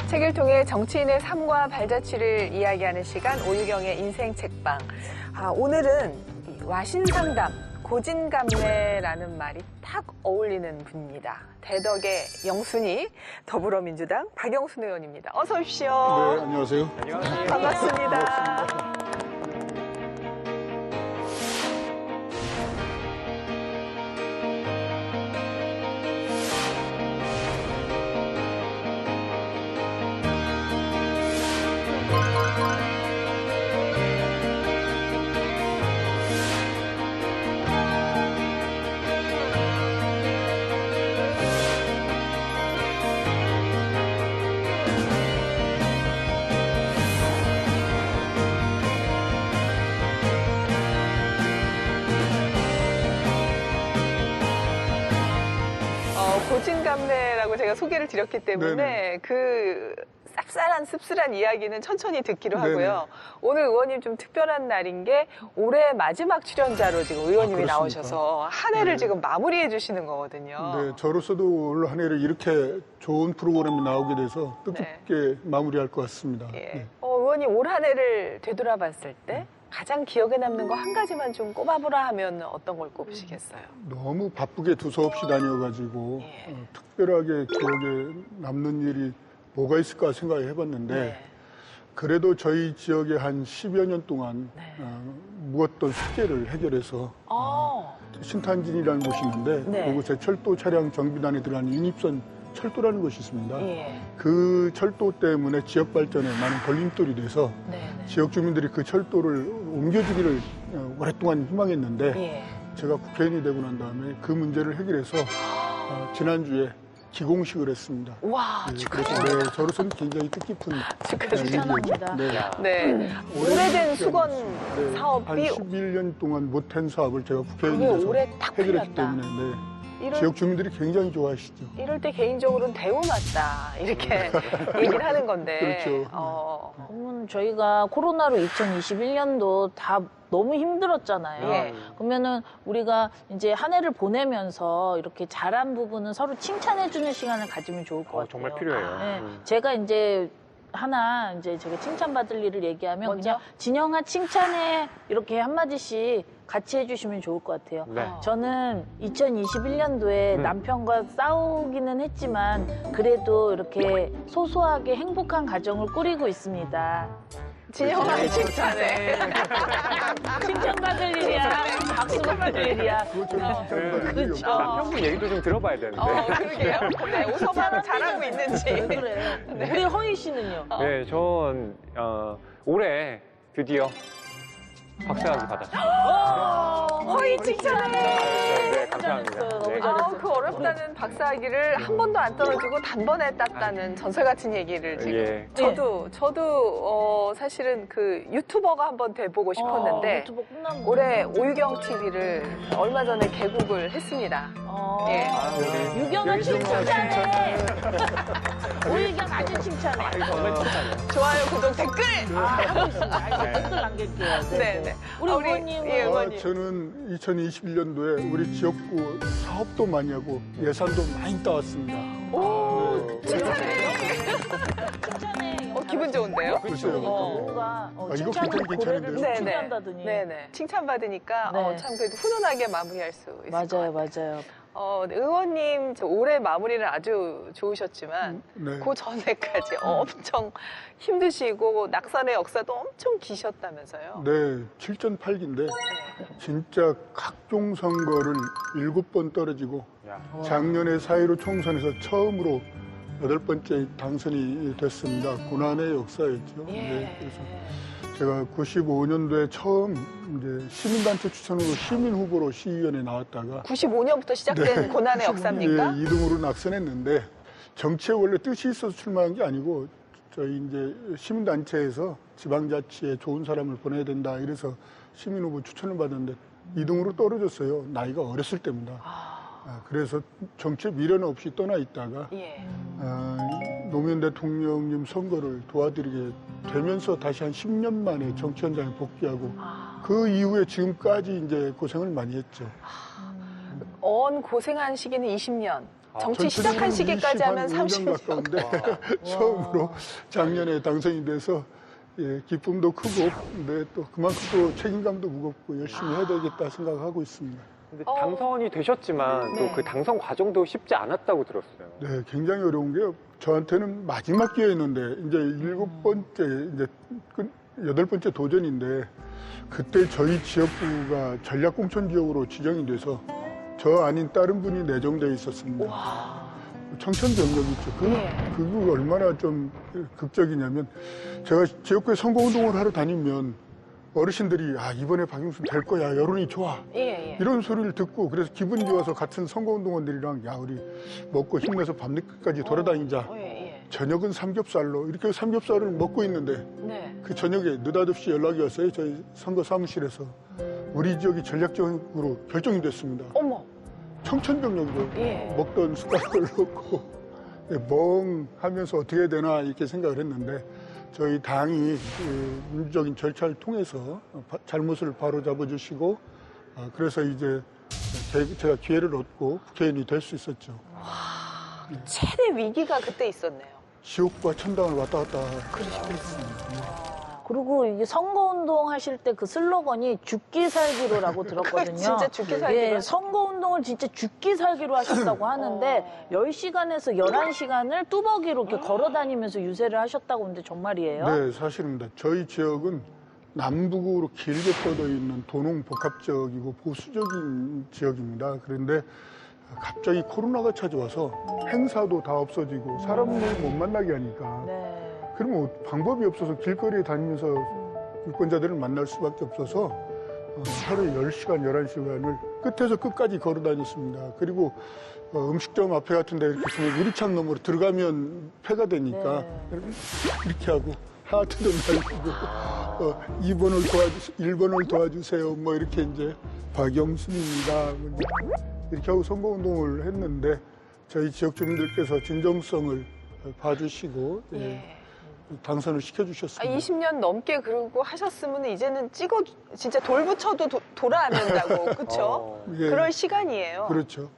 책을 통해 정치인의 삶과 발자취를 이야기하는 시간 오유경의 인생 책방. 오늘은 와신상담, 고진감래라는 말이 딱 어울리는 분입니다. 대덕의 영순이 더불어민주당 박영순 의원입니다. 어서 오십시오. 네, 안녕하세요. 안녕하세요. 반갑습니다. 고진감래라고 제가 소개를 드렸기 때문에 네네. 그 쌉쌀한 씁쓸한 이야기는 천천히 듣기로 하고요. 네네. 오늘 의원님 좀 특별한 날인 게 올해 마지막 출연자로 지금 의원님이 그렇습니까? 나오셔서 한 해를 네. 지금 마무리해 주시는 거거든요. 네, 저로서도 올 한 해를 이렇게 좋은 프로그램이 나오게 돼서 뜻깊게 마무리할 것 같습니다. 예. 네. 의원님 올 한 해를 되돌아봤을 때 가장 기억에 남는 거 한 가지만 좀 꼽아보라 하면 어떤 걸 꼽으시겠어요? 너무 바쁘게 두서없이 다녀가지고 예. 특별하게 기억에 남는 일이 뭐가 있을까 생각을 해봤는데 네. 그래도 저희 지역에 한 10여 년 동안 네. 묵었던 숙제를 해결해서 신탄진이라는 곳이 있는데 네. 그곳에 철도 차량 정비단에 들어가는 인입선 철도라는 곳이 있습니다. 예. 그 철도 때문에 지역 발전에 많은 걸림돌이 돼서 네. 지역 주민들이 그 철도를 옮겨주기를 오랫동안 희망했는데 예. 제가 국회의원이 되고 난 다음에 그 문제를 해결해서 지난주에 기공식을 했습니다. 와, 네, 축하드립니다. 그래서 네, 저로서는 굉장히 뜻깊은 축하드립니다. 일이죠. 네. 오래된 수건 네, 사업이 한 11년 동안 못한 사업을 제가 그게 국회의원이 돼서 올해 딱 해결했기 풀렸다. 때문에 네, 이럴, 지역 주민들이 굉장히 좋아하시죠. 이럴 때 개인적으로는 대우 맞다 이렇게 얘기를 하는 건데. 그렇죠. 그러면 저희가 코로나로 2021년도 다 너무 힘들었잖아요. 예. 그러면은 우리가 이제 한 해를 보내면서 이렇게 잘한 부분은 서로 칭찬해주는 시간을 가지면 좋을 것 같아요. 정말 필요해요. 네, 제가 이제 하나 이제 제가 칭찬받을 일을 얘기하면 먼저? 그냥 진영아 칭찬해 이렇게 한마디씩 같이 해주시면 좋을 것 같아요. 네. 저는 2021년도에 남편과 싸우기는 했지만 그래도 이렇게 소소하게 행복한 가정을 꾸리고 있습니다. 진영아 칭찬해. 칭찬받을 일이야. 박수 받을 일이야. 그렇죠. 남편분 얘기도 좀 들어봐야 되는데. 그러게요. 네, 웃어봐도 잘하고 있는지. 왜 그래? 우리 허희 씨는요? 네, 전 올해 드디어 박사학위 받았어요. 허이 칭찬해. 네, 감사합니다. 잘했어요. 너무 네. 잘했어요. 그 어렵다는 박사학위를 한 번도 안 떨어지고 단번에 땄다는 전설 같은 얘기를 지금. 예. 저도 사실은 그 유튜버가 한번 돼보고 싶었는데 유튜브 끝나면 올해 오유경 TV를 얼마 전에 개국을 했습니다. 예. 우리 유경아 칭찬해. 오유경 아주 칭찬해. 정말 칭찬해요. 좋아요, 구독, 댓글. 하고 있습니다. 댓글 남길게요. 네. 우리 의원님은 예, 의원님. 저는 2021년도에 우리 지역구 사업도 많이 하고 예산도 많이 따왔습니다. 오, 칭찬해. 칭찬해. 기분 좋은데요? 그렇죠. 뭔가 이거 칭찬을 굉장히 고래를 괜찮은데요? 칭찬한다더니. 네네. 칭찬받으니까 네. 참 그래도 훈훈하게 마무리할 수 있을 것 같아요. 맞아요. 의원님 올해 마무리는 아주 좋으셨지만 네. 그 전에까지 엄청 힘드시고 낙선의 역사도 엄청 기셨다면서요. 네, 7전 8기인데 진짜 각종 선거를 7번 떨어지고 야. 작년에 4.15 총선에서 처음으로 8번째 당선이 됐습니다. 고난의 역사였죠. 예. 네, 그래서 제가 95년도에 처음 이제 시민단체 추천으로 시민 후보로 시의원에 나왔다가 95년부터 시작된 고난의 역사입니까? 2등으로 낙선했는데 정치에 원래 뜻이 있어서 출마한 게 아니고 저희 이제 시민단체에서 지방자치에 좋은 사람을 보내야 된다 이래서 시민 후보 추천을 받았는데 2등으로 떨어졌어요. 나이가 어렸을 때입니다. 그래서 정치에 미련 없이 떠나 있다가 예. 노무현 대통령님 선거를 도와드리게 되면서 다시 한 10년 만에 정치 현장에 복귀하고 그 이후에 지금까지 이제 고생을 많이 했죠. 고생한 시기는 20년. 정치 시작한 시기까지 하면 30년 30년. 가까운데 처음으로 작년에 당선이 돼서 예, 기쁨도 크고 근데 또 그만큼 또 책임감도 무겁고 열심히 해야 되겠다 생각하고 있습니다. 근데 당선이 되셨지만 네. 또 그 당선 과정도 쉽지 않았다고 들었어요. 네, 굉장히 어려운 게요. 저한테는 마지막 기회였는데 이제 7번째 이제 8번째 도전인데 그때 저희 지역구가 전략공천 지역으로 지정이 돼서 저 아닌 다른 분이 내정돼 있었습니다. 청천벽력 있죠. 그거 얼마나 좀 극적이냐면 제가 지역구에 선거운동을 하러 다니면 어르신들이 이번에 박영순 될 거야 여론이 좋아 이런 소리를 듣고 그래서 기분이 좋아서 같은 선거운동원들이랑 우리 먹고 힘내서 밤늦게까지 돌아다니자. 저녁은 삼겹살로 이렇게 삼겹살을 먹고 있는데 그 저녁에 느닷없이 연락이 왔어요. 저희 선거 사무실에서 우리 지역이 전략적으로 결정이 됐습니다. 어머. 청천벽력으로 먹던 숟가락을 놓고 멍하면서 어떻게 해야 되나 이렇게 생각을 했는데 저희 당이 민주적인 절차를 통해서 잘못을 바로잡아 주시고 그래서 이제 제가 기회를 얻고 국회의원이 될 수 있었죠. 최대 위기가 그때 있었네요. 지옥과 천당을 왔다 갔다 그리고 이게 선거운동 하실 때 그 슬로건이 죽기 살기로라고 들었거든요. 진짜 죽기 살기로 예, 하셨- 선거운동을 진짜 죽기 살기로 하셨다고 하는데 10시간에서 11시간을 뚜벅이로 이렇게 걸어 다니면서 유세를 하셨다고 하는데 정말이에요? 네, 사실입니다. 저희 지역은 남북으로 길게 뻗어 있는 도농 복합 지역이고 보수적인 지역입니다. 그런데 갑자기 코로나가 찾아와서 행사도 다 없어지고 사람을 못 만나게 하니까 네. 그러면 방법이 없어서 길거리에 다니면서 유권자들을 만날 수밖에 없어서 하루에 10시간, 11시간을 끝에서 끝까지 걸어 다녔습니다. 그리고 음식점 앞에 같은 데 이렇게 있으면 유리창 너머로 들어가면 폐가 되니까 이렇게 하고 하트도 날리고 2번을 도와주세요, 1번을 도와주세요. 뭐 이렇게 이제 박영순입니다. 이렇게 하고 선거운동을 했는데 저희 지역 주민들께서 진정성을 봐주시고 당선을 시켜주셨습니다. 20년 넘게 그러고 하셨으면 이제는 진짜 돌 붙여도 돌아 안 된다고, 그렇죠? 예, 그럴 시간이에요. 그렇죠.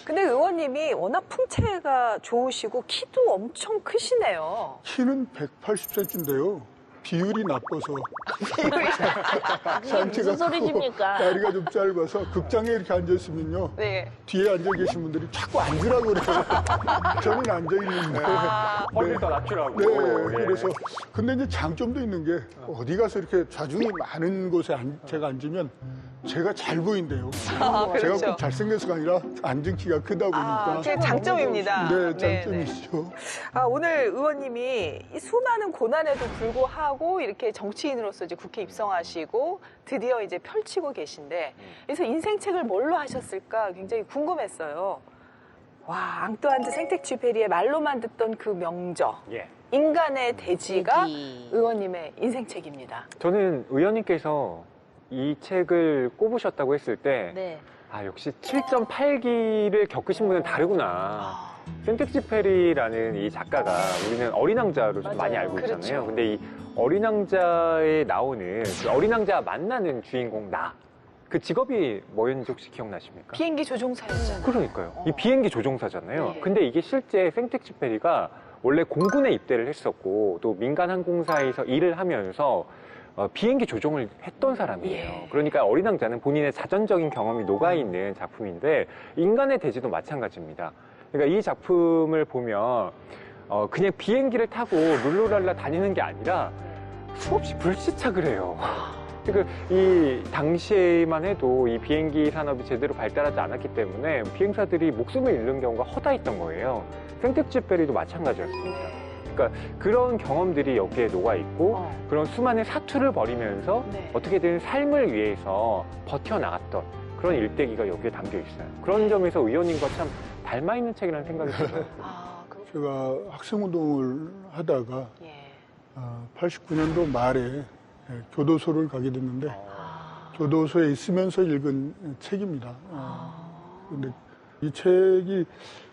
근데 의원님이 워낙 풍채가 좋으시고 키도 엄청 크시네요. 키는 180cm인데요. 비율이 나빠서 이게 무슨 소리십니까? 다리가 좀 짧아서 극장에 이렇게 앉아있으면요. 네. 뒤에 앉아 계신 분들이 자꾸 앉으라고 그래요. 저는 앉아있는데. 허리를 더 낮추라고. 네, 예. 그래서 근데 이제 장점도 있는 게 어디 가서 이렇게 좌중이 많은 곳에 제가 앉으면 제가 잘 보인대요. 제가 그렇죠. 꼭 잘생겨서가 아니라 앉은 키가 크다 보니까. 그게 장점입니다. 네, 네, 장점이시죠. 오늘 의원님이 이 수많은 고난에도 불구하고 이렇게 정치인으로서 이제 국회 입성하시고 드디어 이제 펼치고 계신데 그래서 인생책을 뭘로 하셨을까 굉장히 궁금했어요. 와, 앙뚜안드 생텍쥐페리의 말로만 듣던 그 명저. 예. 인간의 대지가 대지. 의원님의 인생책입니다. 저는 의원님께서 이 책을 꼽으셨다고 했을 때 네. 역시 7.8기를 겪으신 분은 다르구나. 생텍쥐페리라는 이 작가가 우리는 어린 왕자로 좀 많이 알고 있잖아요. 그렇죠. 근데 이 어린 왕자에 나오는 그 어린 왕자 만나는 주인공 그 직업이 뭐였는지 혹시 기억나십니까? 비행기 조종사였잖아요. 그러니까요. 이 비행기 조종사잖아요. 네. 근데 이게 실제 생텍쥐페리가 원래 공군에 입대를 했었고 또 민간 항공사에서 일을 하면서 비행기 조종을 했던 사람이에요. 예. 그러니까 어린 왕자는 본인의 자전적인 경험이 녹아있는 작품인데 인간의 대지도 마찬가지입니다. 그러니까 이 작품을 보면 그냥 비행기를 타고 룰루랄라 다니는 게 아니라 수없이 불시착을 해요. 그러니까 이 당시에만 해도 이 비행기 산업이 제대로 발달하지 않았기 때문에 비행사들이 목숨을 잃는 경우가 허다했던 거예요. 생텍쥐페리도 마찬가지였습니다. 그러니까 그런 경험들이 여기에 녹아있고 그런 수많은 사투를 벌이면서 네. 어떻게든 삶을 위해서 버텨나갔던 그런 일대기가 여기에 담겨 있어요. 그런 점에서 의원님과 참 닮아있는 책이라는 생각이 들어요. 제가 학생운동을 하다가 예. 89년도 말에 교도소를 가게 됐는데 교도소에 있으면서 읽은 책입니다. 근데 이 책이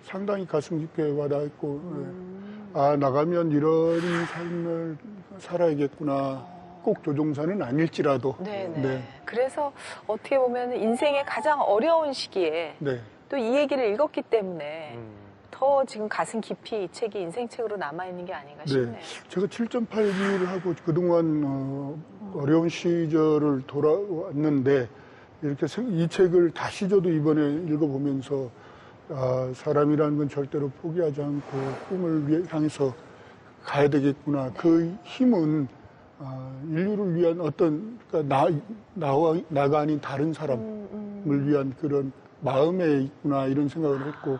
상당히 가슴 깊게 와닿았고 나가면 이런 삶을 살아야겠구나. 꼭 조종사는 아닐지라도. 네네. 그래서 어떻게 보면 인생의 가장 어려운 시기에 네. 또 이 얘기를 읽었기 때문에 더 지금 가슴 깊이 이 책이 인생책으로 남아있는 게 아닌가 싶네요. 제가 7.8기를 하고 그동안 어려운 시절을 돌아왔는데 이렇게 이 책을 다시 저도 이번에 읽어보면서 사람이라는 건 절대로 포기하지 않고 꿈을 향해서 가야 되겠구나. 그 힘은 인류를 위한 어떤 그러니까 나가 아닌 다른 사람을 위한 그런 마음에 있구나 이런 생각을 했고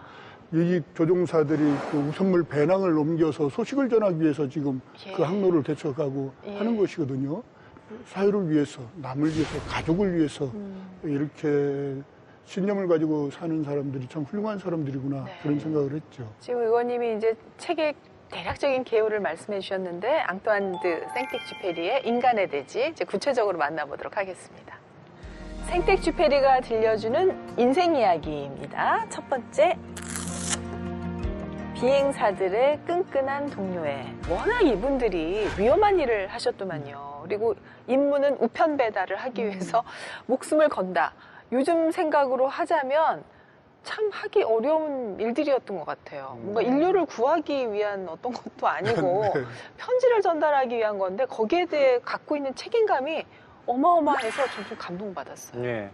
이 조종사들이 그 우선물 배낭을 옮겨서 소식을 전하기 위해서 지금 그 항로를 개척하고 하는 것이거든요. 사회를 위해서, 남을 위해서, 가족을 위해서 이렇게 신념을 가지고 사는 사람들이 참 훌륭한 사람들이구나 그런 생각을 했죠. 지금 의원님이 이제 책의 대략적인 개요를 말씀해 주셨는데 앙뚜안 드 생텍쥐페리의 인간의 대지 이제 구체적으로 만나보도록 하겠습니다. 생텍쥐페리가 들려주는 인생 이야기입니다. 첫 번째, 비행사들의 끈끈한 동료애. 워낙 이분들이 위험한 일을 하셨더만요. 그리고 임무는 우편 배달을 하기 위해서 목숨을 건다. 요즘 생각으로 하자면 참 하기 어려운 일들이었던 것 같아요. 뭔가 인류를 구하기 위한 어떤 것도 아니고 네. 편지를 전달하기 위한 건데 거기에 대해 갖고 있는 책임감이 어마어마해서 좀 감동받았어요. 네.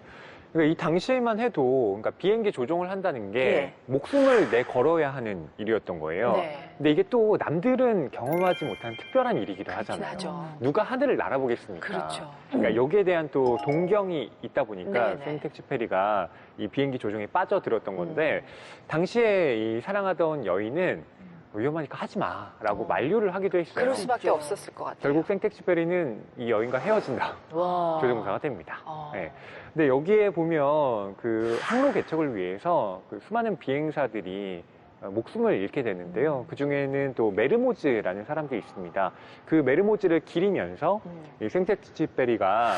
그러니까 이 당시에만 해도 그러니까 비행기 조종을 한다는 게 예. 목숨을 내 걸어야 하는 일이었던 거예요. 네. 근데 이게 또 남들은 경험하지 못한 특별한 일이기도 그렇긴 하잖아요. 하죠. 누가 하늘을 날아보겠습니까? 그렇죠. 그러니까 여기에 대한 또 동경이 있다 보니까 네네. 생텍쥐페리가 이 비행기 조종에 빠져들었던 건데 당시에 이 사랑하던 여인은 위험하니까 하지 마라고 만류를 하기도 했어요. 그럴 수밖에 없었을 것 같아요. 결국 생텍쥐페리는 이 여인과 헤어진다. 와. 조종사가 됩니다. 어. 네. 근데 여기에 보면 그 항로 개척을 위해서 그 수많은 비행사들이 목숨을 잃게 되는데요. 그 중에는 또 메르모즈라는 사람도 있습니다. 그 메르모즈를 기리면서 이 생텍쥐페리가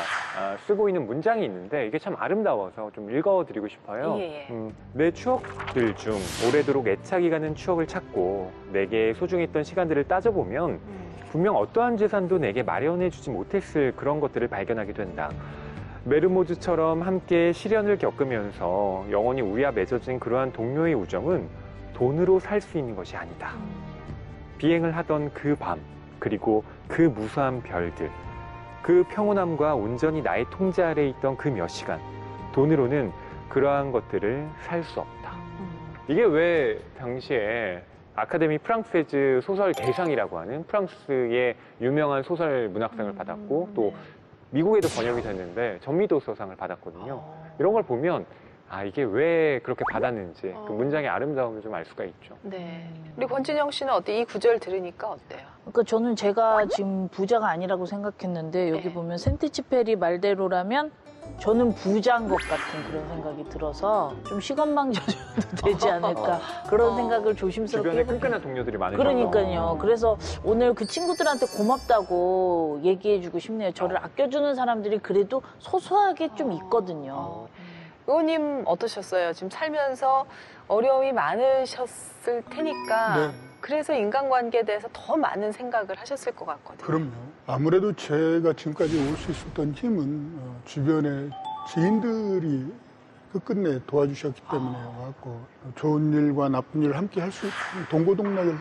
쓰고 있는 문장이 있는데 이게 참 아름다워서 좀 읽어드리고 싶어요. 예. 내 추억들 중 오래도록 애착이 가는 추억을 찾고 내게 소중했던 시간들을 따져보면 분명 어떠한 재산도 내게 마련해주지 못했을 그런 것들을 발견하게 된다. 메르모즈처럼 함께 시련을 겪으면서 영원히 우리와 맺어진 그러한 동료의 우정은 돈으로 살 수 있는 것이 아니다. 비행을 하던 그 밤, 그리고 그 무수한 별들, 그 평온함과 온전히 나의 통제 아래에 있던 그 몇 시간, 돈으로는 그러한 것들을 살 수 없다. 이게 왜 당시에 아카데미 프랑스에즈 소설 대상이라고 하는 프랑스의 유명한 소설 문학상을 받았고 또 미국에도 번역이 됐는데 전미도서상을 받았거든요. 이런 걸 보면 이게 왜 그렇게 받았는지 그 문장의 아름다움을 좀 알 수가 있죠. 네. 우리 권진영 씨는 어때? 이 구절 들으니까 어때요? 그러니까 저는 제가 지금 부자가 아니라고 생각했는데 여기 네. 보면 생텍쥐페리 말대로라면 저는 부자인 것 같은 그런 생각이 들어서 좀 시건방져도 되지 않을까 그런 생각을 조심스럽게 주변에 해보게 끈끈한 동료들이 많으셔서 그러니까요. 그래서 오늘 그 친구들한테 고맙다고 얘기해주고 싶네요. 저를 아껴주는 사람들이 그래도 소소하게 좀 있거든요. 의원님 어떠셨어요? 지금 살면서 어려움이 많으셨을 테니까 네. 그래서 인간관계에 대해서 더 많은 생각을 하셨을 것 같거든요. 그럼요. 아무래도 제가 지금까지 올 수 있었던 힘은 주변의 지인들이 끝끝내 도와주셨기 때문에 왔고 좋은 일과 나쁜 일을 함께 할 수 있는 동고동락을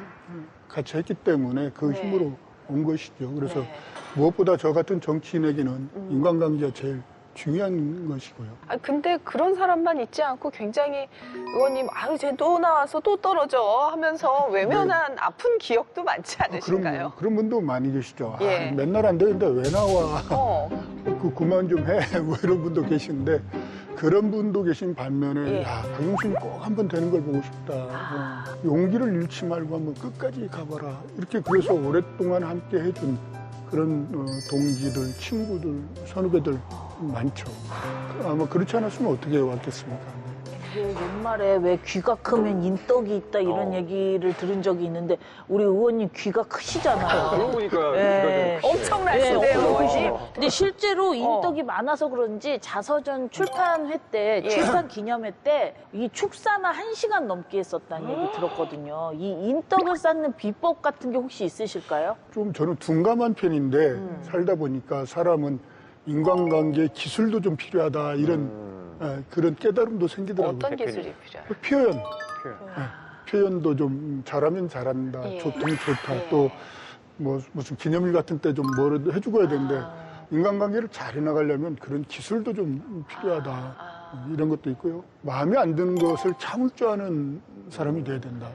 같이 했기 때문에 그 네. 힘으로 온 것이죠. 그래서 네. 무엇보다 저 같은 정치인에게는 인간관계가 제일 중요한 것이고요. 근데 그런 사람만 있지 않고 굉장히 의원님 쟤 또 나와서 또 떨어져 하면서 외면한 아픈 기억도 많지 않으신가요? 그런 분도 많이 계시죠. 예. 맨날 안 되는데 왜 나와? 어. 그만 좀 해. 뭐 이런 분도 계신데 그런 분도 계신 반면에 예. 박용신 꼭 한번 되는 걸 보고 싶다. 용기를 잃지 말고 한번 끝까지 가봐라. 이렇게 그래서 오랫동안 함께 해준 그런 동지들, 친구들, 선후배들 많죠. 아마 그렇지 않았으면 어떻게 왔겠습니까? 옛말에 왜 귀가 크면 인덕이 있다 이런 얘기를 들은 적이 있는데 우리 의원님 귀가 크시잖아요. 그러고 보니까 네. 엄청나시네요, 네, 의원님. 근데 실제로 인덕이 많아서 그런지 자서전 출판회 때, 예. 출판 기념회 때 이 축사나 1시간 넘게 했었다는 얘기 들었거든요. 이 인덕을 쌓는 비법 같은 게 혹시 있으실까요? 좀 저는 둔감한 편인데 살다 보니까 사람은 인간관계 기술도 좀 필요하다 이런 그런 깨달음도 생기더라고요. 어떤 대표님. 기술이 필요해요? 표현. 표현도 좀 잘하면 잘한다, 예. 좋다면 좋다, 예. 또 뭐 무슨 기념일 같은 때 좀 뭐라도 해주고 해야 되는데 인간관계를 잘 해나가려면 그런 기술도 좀 필요하다. 이런 것도 있고요. 마음에 안 드는 것을 참을 줄 아는 사람이 돼야 된다.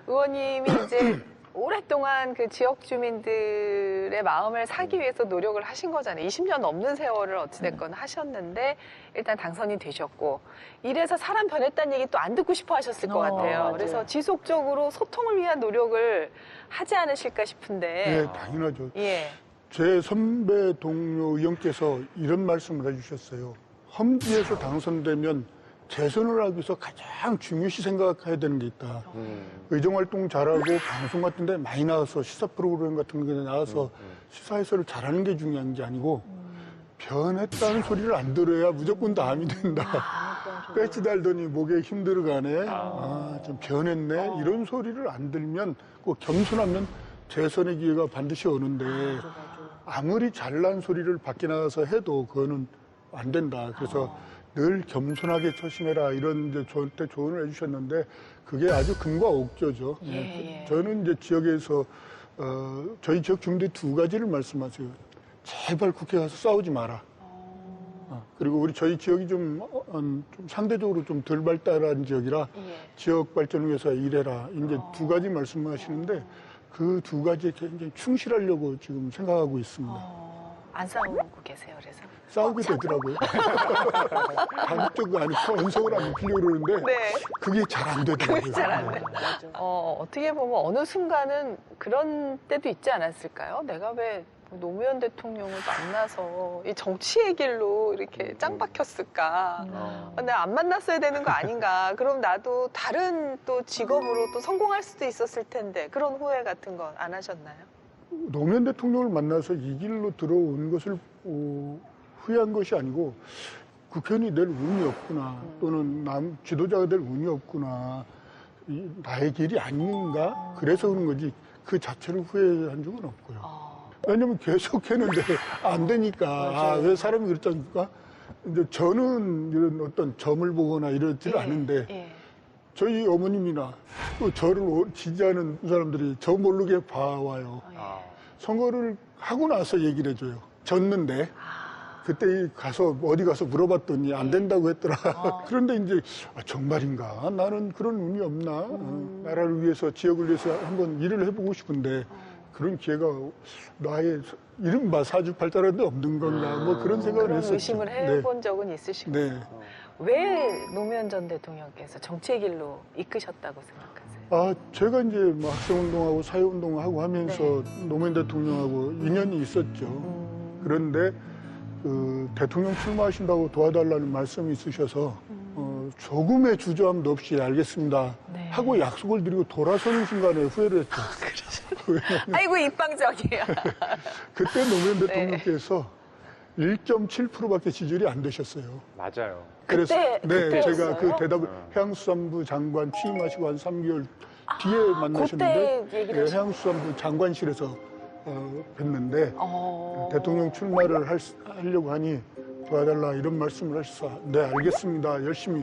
의원님이 이제 오랫동안 그 지역 주민들의 마음을 사기 위해서 노력을 하신 거잖아요. 20년 넘는 세월을 어찌됐건 하셨는데 일단 당선이 되셨고 이래서 사람 변했다는 얘기 또 안 듣고 싶어 하셨을 것 같아요. 맞아요. 그래서 지속적으로 소통을 위한 노력을 하지 않으실까 싶은데. 네, 당연하죠. 예. 제 선배 동료 의원께서 이런 말씀을 해주셨어요. 험지에서 당선되면 재선을 하기 위해서 가장 중요시 생각해야 되는 게 있다. 의정활동 잘하고 방송 같은 데 많이 나와서 시사 프로그램 같은 데 나와서 시사 해설을 잘하는 게 중요한 게 아니고 변했다는 소리를 안 들어야 무조건 다음이 된다. 배지 달더니 목에 힘들어가네. 좀 변했네. 이런 소리를 안 들면 꼭 겸손하면 재선의 기회가 반드시 오는데 아무리 잘난 소리를 밖에 나가서 해도 그거는 안 된다. 그래서 늘 겸손하게 처신해라 이런 이제 저한테 조언을 해주셨는데 그게 아주 금과 옥조죠. 예. 저는 이제 지역에서 저희 지역 주민들이 두 가지를 말씀하세요. 제발 국회 가서 싸우지 마라. 그리고 우리 저희 지역이 좀 상대적으로 좀 덜 발달한 지역이라 예. 지역 발전을 위해서 일해라. 이제 두 가지 말씀하시는데 그 두 가지에 굉장히 충실하려고 지금 생각하고 있습니다. 안 싸우고 계세요, 그래서. 싸우게 되더라고요. 가급적 아니고 언성을 안 높이려고 그러는데 네. 그게 잘 안 되더라고요. 잘 안 돼. 어떻게 보면 어느 순간은 그런 때도 있지 않았을까요? 내가 왜 노무현 대통령을 만나서 이 정치의 길로 이렇게 짱 박혔을까? 내가 안 만났어야 되는 거 아닌가? 그럼 나도 다른 또 직업으로 또 성공할 수도 있었을 텐데 그런 후회 같은 건 안 하셨나요? 노무현 대통령을 만나서 이 길로 들어온 것을 후회한 것이 아니고 국회의원이 될 운이 없구나 또는 지도자가 될 운이 없구나 나의 길이 아닌가 그래서 그런 거지 그 자체를 후회한 적은 없고요. 왜냐면 계속 했는데 안 되니까 왜 사람이 그렇지 않습니까? 이제 저는 이런 어떤 점을 보거나 이러지를 않은데 예. 저희 어머님이나 또 저를 지지하는 사람들이 저 모르게 봐와요. 선거를 하고 나서 얘기를 해줘요. 졌는데 그때 가서 어디 가서 물어봤더니 안 된다고 했더라. 그런데 이제 정말인가? 나는 그런 운이 없나? 나라를 위해서 지역을 위해서 한번 일을 해보고 싶은데 그런 기회가 나의 이른바 사주팔자라도 없는 건가? 뭐 그런 생각을 그런 했었죠. 의심을 해본 적은 있으시고 네. 왜 노무현 전 대통령께서 정치의 길로 이끄셨다고 생각하세요? 제가 이제 뭐 학생운동하고 사회운동하고 하면서 노무현 대통령하고 인연이 있었죠. 그런데 그 대통령 출마하신다고 도와달라는 말씀이 있으셔서 조금의 주저함도 없이 알겠습니다 하고 약속을 드리고 돌아서는 순간에 후회를 했죠. 아이고 입방적이야. 그때 노무현 대통령께서 1.7%밖에 지지율이 안 되셨어요. 맞아요. 그래서 그때였어요? 제가 그 대답을 해양수산부 장관 취임하시고 한 3개월 뒤에 만나셨는데 그때 얘기를 하셨구나. 해양수산부 장관실에서 뵀는데 대통령 출마를 하려고 하니 도와달라 이런 말씀을 하셔서 네 알겠습니다 열심히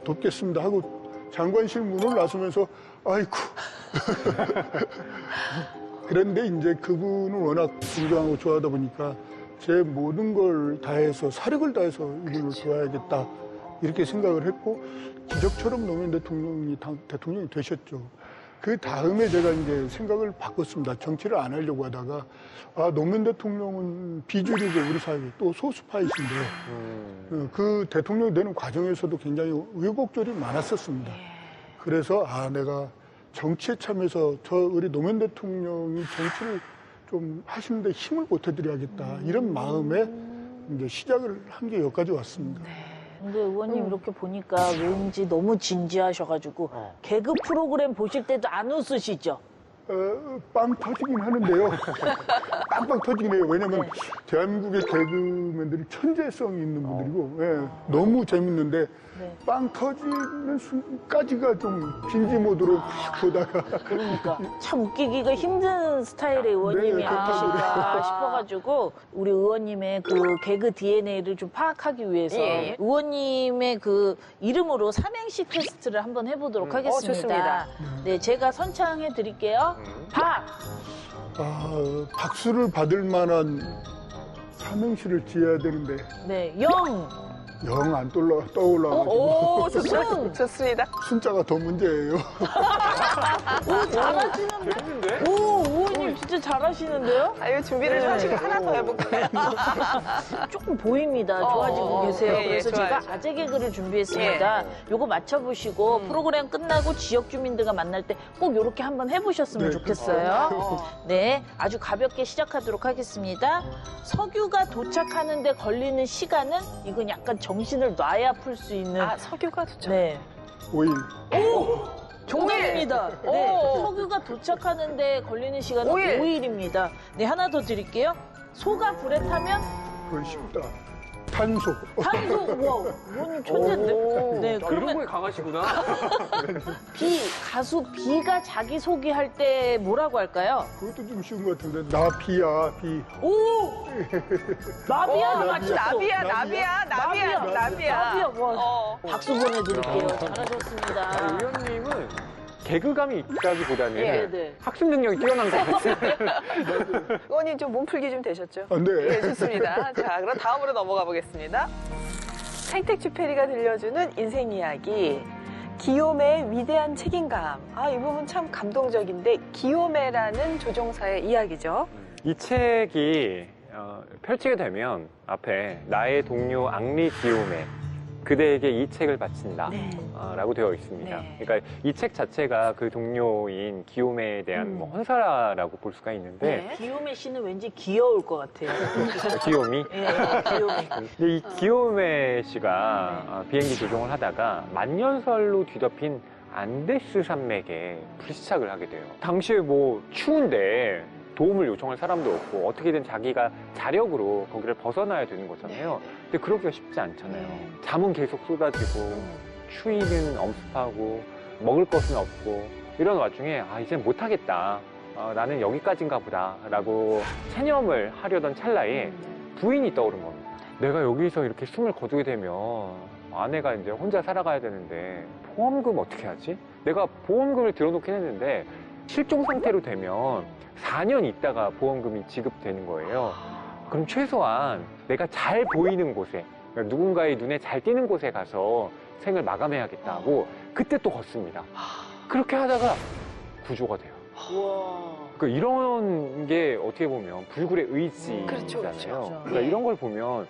돕겠습니다 하고 장관실 문을 나서면서 아이고 그런데 이제 그분을 워낙 존경하고 좋아하다 보니까 제 모든 걸 다해서 사력을 다해서 이분을 도와야겠다 이렇게 생각을 했고 기적처럼 노무현 대통령이 대통령이 되셨죠. 그 다음에 제가 이제 생각을 바꿨습니다. 정치를 안 하려고 하다가 노무현 대통령은 비주류고 우리 사회 또 소수파이신데 그 대통령이 되는 과정에서도 굉장히 우여곡절이 많았었습니다. 그래서 내가 정치에 참여해서 우리 노무현 대통령이 정치를 좀 하시는데 힘을 보태드려야겠다 이런 마음에 이제 시작을 한 게 여기까지 왔습니다. 근데 의원님 이렇게 보니까 왠지 너무 진지하셔가지고 개그 프로그램 보실 때도 안 웃으시죠? 빵 터지긴 하는데요. 빵빵 터지긴 해요. 왜냐면 대한민국의 개그맨들이 천재성이 있는 분들이고 너무 재밌는데 네. 빵 터지는 순까지가 좀 빈지 모드로 막 보다가 그러니까 참 웃기기가 힘든 스타일의 의원님이 네, 아니실까 싶어가지고 우리 의원님의 그 개그 DNA를 좀 파악하기 위해서 예, 예. 의원님의 그 이름으로 삼행시 퀘스트를 한번 해보도록 하겠습니다. 좋습니다. 네, 제가 선창해 드릴게요. 박, 박수를 받을 만한 삼행시를 지어야 되는데 네, 영, 영 안 떠올라가지고 오, 좋습니다. 순자가 더 문제예요. 오, 잘하시는데? 오, 의원님 진짜 잘하시는데요? 아, 이거 준비를 좀 하시고 하나 더 해볼까요? 조금 보입니다. 좋아지고 계세요. 예, 예, 그래서 좋아요. 제가 아재 개그를 준비했습니다. 요거 맞춰보시고 프로그램 끝나고 지역 주민들과 만날 때 꼭 이렇게 한번 해보셨으면 네, 좋겠어요. 네, 아주 가볍게 시작하도록 하겠습니다. 석유가 도착하는데 걸리는 시간은 이건 약간 정신을 놔야 풀 수 있는 아, 석유가 도착. 네. 5일. 정답입니다. 네, 오. 석유가 도착하는데 걸리는 시간은 오일. 5일입니다. 네, 하나 더 드릴게요. 소가 불에 타면 그건 쉽다. 탄소. 탄소. 와, 의원님 천재인데. 네, 이런 그러면 거에 강하시구나. 가수 비가 자기 소개할 때 뭐라고 할까요? 그것도 좀 쉬운 것 같은데. 나 비야, 비. 오! 나비야, 맞죠? 나비야. 나비야. 와, 박수 보내드릴게요. 아, 잘하셨습니다. 의원님은 개그감이 있다기보다는 예. 네. 학습 능력이 뛰어난 것 같아요. 의원님 좀 몸풀기 좀 되셨죠? 안 돼. 예, 좋습니다. 자, 그럼 다음으로 넘어가 보겠습니다. 생택 주페리가 들려주는 인생 이야기. 기요메의 위대한 책임감. 아, 이 부분 참 감동적인데 기요메라는 조종사의 이야기죠. 이 책이 펼치게 되면 앞에 나의 동료 앙리 기욤에 그대에게 이 책을 바친다 네. 라고 되어 있습니다. 네. 그러니까 이 책 자체가 그 동료인 기욤에 대한 뭐 헌사라고 볼 수가 있는데 네. 기요메 씨는 왠지 귀여울 것 같아요. 기욤이 예, 기요메. 근데 이 기욤에 씨가 비행기 조종을 하다가 만년설로 뒤덮인 안데스 산맥에 불시착을 하게 돼요. 당시에 뭐 추운데 도움을 요청할 사람도 없고 어떻게든 자기가 자력으로 거기를 벗어나야 되는 거잖아요. 근데 그러기가 쉽지 않잖아요. 네. 잠은 계속 쏟아지고 추위는 엄습하고 먹을 것은 없고 이런 와중에 이제 못하겠다. 나는 여기까지인가 보다 라고 체념을 하려던 찰나에 부인이 떠오른 겁니다. 내가 여기서 이렇게 숨을 거두게 되면 아내가 이제 혼자 살아가야 되는데 보험금 어떻게 하지? 내가 보험금을 들어놓긴 했는데 실종 상태로 되면 4년 있다가 보험금이 지급되는 거예요. 그럼 최소한 내가 잘 보이는 곳에, 그러니까 누군가의 눈에 잘 띄는 곳에 가서 생을 마감해야겠다고 그때 또 걷습니다. 그렇게 하다가 구조가 돼요. 와. 그러니까 이런 게 어떻게 보면 불굴의 의지잖아요. 그렇죠. 그러니까 이런 걸 보면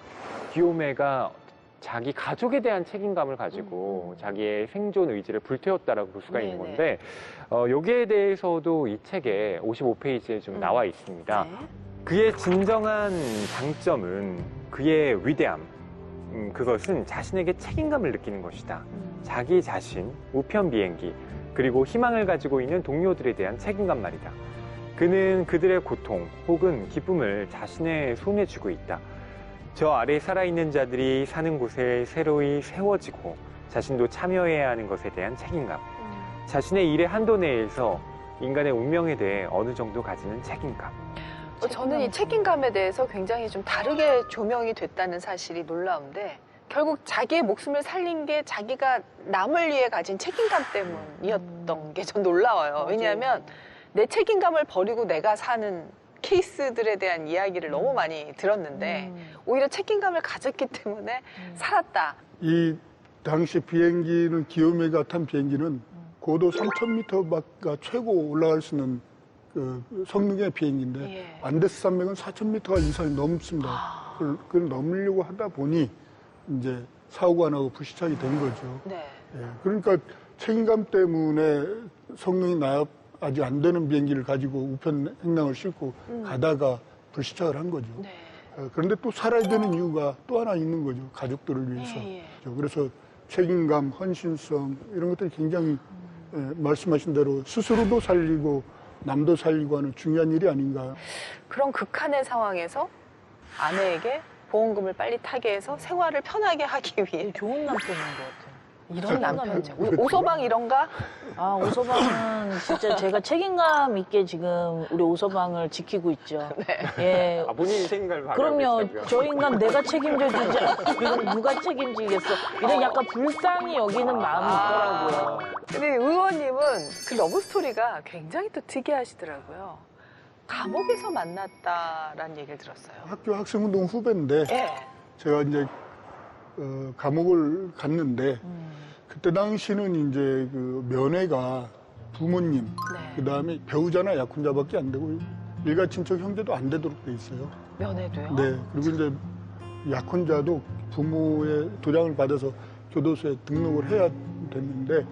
기욤메가 자기 가족에 대한 책임감을 가지고 자기의 생존 의지를 불태웠다라고 볼 수가 있는 네네. 건데 여기에 대해서도 이 책에 55페이지에 좀 나와 있습니다. 네. 그의 진정한 장점은 그의 위대함. 그것은 자신에게 책임감을 느끼는 것이다. 자기 자신, 우편 비행기, 그리고 희망을 가지고 있는 동료들에 대한 책임감 말이다. 그는 그들의 고통 혹은 기쁨을 자신의 손에 쥐고 있다. 저 아래 살아있는 자들이 사는 곳에 새로이 세워지고 자신도 참여해야 하는 것에 대한 책임감. 자신의 일의 한도 내에서 인간의 운명에 대해 어느 정도 가지는 책임감. 저는 이 책임감에 대해서 굉장히 좀 다르게 조명이 됐다는 사실이 놀라운데 결국 자기의 목숨을 살린 게 자기가 남을 위해 가진 책임감 때문이었던 게 전 놀라워요. 왜냐하면 내 책임감을 버리고 내가 사는 케이스들에 대한 이야기를 너무 많이 들었는데 오히려 책임감을 가졌기 때문에 살았다. 이 당시 비행기는 기욤메가 탄 비행기는 고도 3,000m가 최고 올라갈 수 있는 그 성능의 비행기인데 예. 안데스 산맥은 4,000m 이상이 넘습니다. 그걸 넘으려고 하다 보니 이제 사고가 나고 불시착이 된 거죠. 네. 예, 그러니까 책임감 때문에 성능이 아직 안 되는 비행기를 가지고 우편 행랑을 싣고 가다가 불시착을 한 거죠. 네. 그런데 또 살아야 되는 이유가 또 하나 있는 거죠. 가족들을 위해서. 예, 예. 그래서 책임감, 헌신성 이런 것들이 굉장히 말씀하신 대로 스스로도 살리고 남도 살리고 하는 중요한 일이 아닌가. 그런 극한의 상황에서 아내에게 보험금을 빨리 타게 해서 생활을 편하게 하기 위해 좋은 남편인 것 같아요. 이런 남편. 오서방 이런가? 아, 오서방은 진짜 제가 책임감 있게 지금 우리 오서방을 지키고 있죠. 예. 아, 본인이 책임감을 발휘하고 그럼요. 계시다고요? 저 인간 내가 책임져 주지 않고 이건 누가 책임지겠어. 이런 약간 불쌍히 여기는 마음이 있더라고요. 근데 의원님은 그 러브 스토리가 굉장히 또 특이하시더라고요. 감옥에서 만났다라는 얘기를 들었어요. 학교 학생운동 후배인데 예. 제가 이제 감옥을 갔는데 그때 당시는 이제 그 면회가 부모님, 네. 그 다음에 배우자나 약혼자밖에 안 되고 일가 친척 형제도 안 되도록 돼 있어요. 면회도요? 네. 그리고 이제 약혼자도 부모의 도장을 받아서 교도소에 등록을 해야 됐는데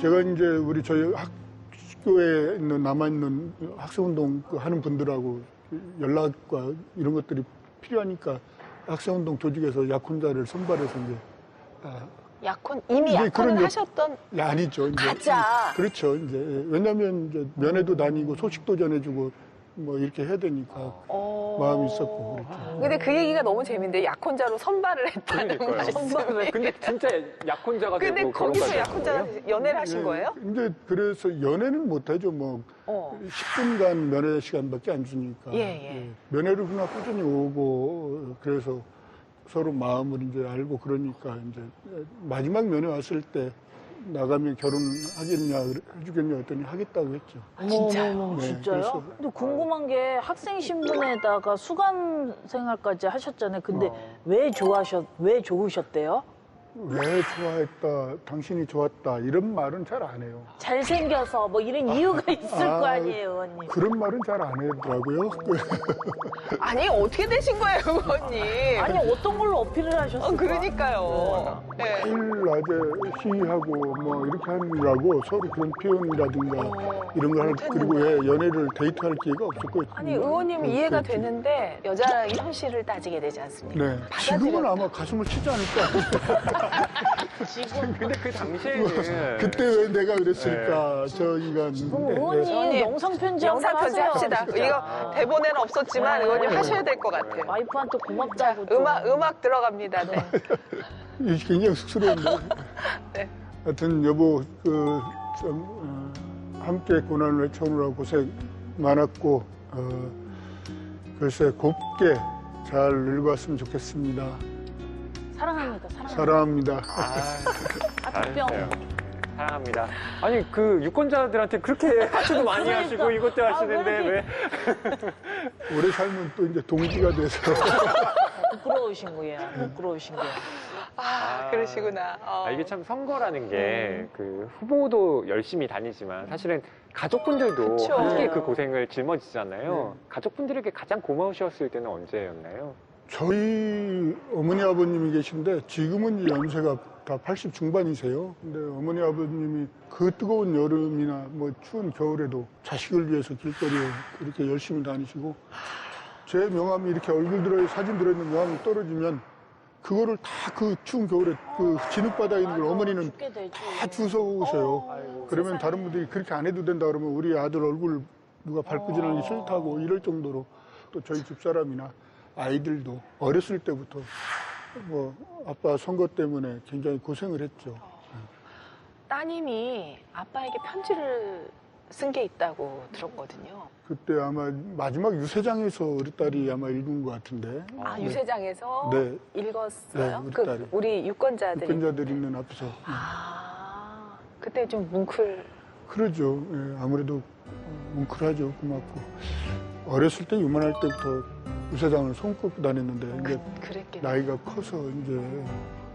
제가 이제 우리 저희 학교에 있는 남아있는 학생운동 하는 분들하고 연락과 이런 것들이 필요하니까 학생운동 조직에서 약혼자를 선발해서 이제 이미 이제 약혼을 그런 하셨던 아니죠. 이제 가짜. 그렇죠. 이제 왜냐하면 이제 면회도 다니고 소식도 전해주고 뭐 이렇게 해야 되니까 마음이 있었고 그렇죠. 근데 그 얘기가 너무 재밌는데 약혼자로 선발을 했다는 그러니까요. 말씀에. 근데 진짜 약혼자가 근데 되고 거기서 결혼까지 약혼자가 한 거예요? 연애를 하신 거예요? 이제 그래서 연애는 못하죠. 뭐 10분간 면회 시간밖에 안 주니까. 예. 면회를 그냥 꾸준히 오고 그래서 서로 마음을 이제 알고 그러니까 이제 마지막 면회 왔을 때 나가면 결혼하겠냐 해주겠냐 했더니 하겠다고 했죠. 진짜요? 네, 진짜요? 그래서- 근데 궁금한 게 학생 신분에다가 수감 생활까지 하셨잖아요. 근데 왜 좋으셨대요? 왜 좋아했다, 당신이 좋았다 이런 말은 잘 안 해요. 잘생겨서 뭐 이런 이유가 있을 거 아니에요, 의원님. 그런 말은 잘 안 하더라고요. 아니 어떻게 되신 거예요, 의원님? 아니 어떤 걸로 어필을 하셨어요? 그러니까요. 네. 일요일 낮에 시위하고 뭐 이렇게 하느라고 서로 그런 표현이라든가 이런 걸 그리고 왜 연애를 데이트할 기회가 없었고 아니 의원님 이해가 되는데 여자의 현실을 따지게 되지 않습니까? 네. 지금은 아마 가슴을 치지 않을까. 지금 근데 그 당시에는 그때 왜 내가 그랬을까, 저 인간. 그럼 의원님 의원님, 영상 편지 영상 한번 편지 하세요. 합시다. 진짜. 이거 대본에는 없었지만 네. 의원님 하셔야 될 것 같아요. 와이프한테 고맙다고 좀. 음악 들어갑니다. 네. 이게 굉장히 쑥스러운데. 네. 하여튼 여보, 함께 고난을 외쳐오느라 고생 많았고, 글쎄 곱게 잘 늙었으면 좋겠습니다. 사랑합니다. 사랑합니다. 하트병. 사랑합니다. 아니 그 유권자들한테 그렇게 하트도 많이 그러니까. 하시고 이것도 하시는데 왜 왜? 오래 살면 또 이제 동기가 돼서. 부끄러우신 거예요. 부끄러우신 거예요. 그러시구나. 이게 참 선거라는 게 그 후보도 열심히 다니지만 사실은 가족분들도 그쵸. 함께 그 고생을 짊어지잖아요. 가족분들에게 가장 고마우셨을 때는 언제였나요? 저희 어머니 아버님이 계신데 지금은 이제 연세가 다 80 중반이세요. 근데 어머니 아버님이 그 뜨거운 여름이나 뭐 추운 겨울에도 자식을 위해서 길거리에 그렇게 열심히 다니시고 제 명함이 이렇게 얼굴 사진 들어있는 명함이 떨어지면 그거를 다 그 추운 겨울에 그 진흙바닥에 있는 걸 어머니는 죽게 되지. 다 주워오세요. 그러면 다른 분들이 그렇게 안 해도 된다 그러면 우리 아들 얼굴 누가 밟고 지나기 싫다고 이럴 정도로 또 저희 집사람이나 아이들도 어렸을 때부터 뭐 아빠 선거 때문에 굉장히 고생을 했죠. 따님이 아빠에게 편지를 쓴 게 있다고 들었거든요. 그때 아마 마지막 유세장에서 우리 딸이 아마 읽은 것 같은데. 유세장에서 네. 읽었어요? 네, 우리 딸이. 우리 유권자들이. 유권자들 있는 앞에서. 그때 좀 뭉클. 그러죠. 예, 아무래도 뭉클하죠. 고맙고. 어렸을 때 유만할 때부터 유세장을 손꼽고 다녔는데 이제 그랬겠네. 나이가 커서 이제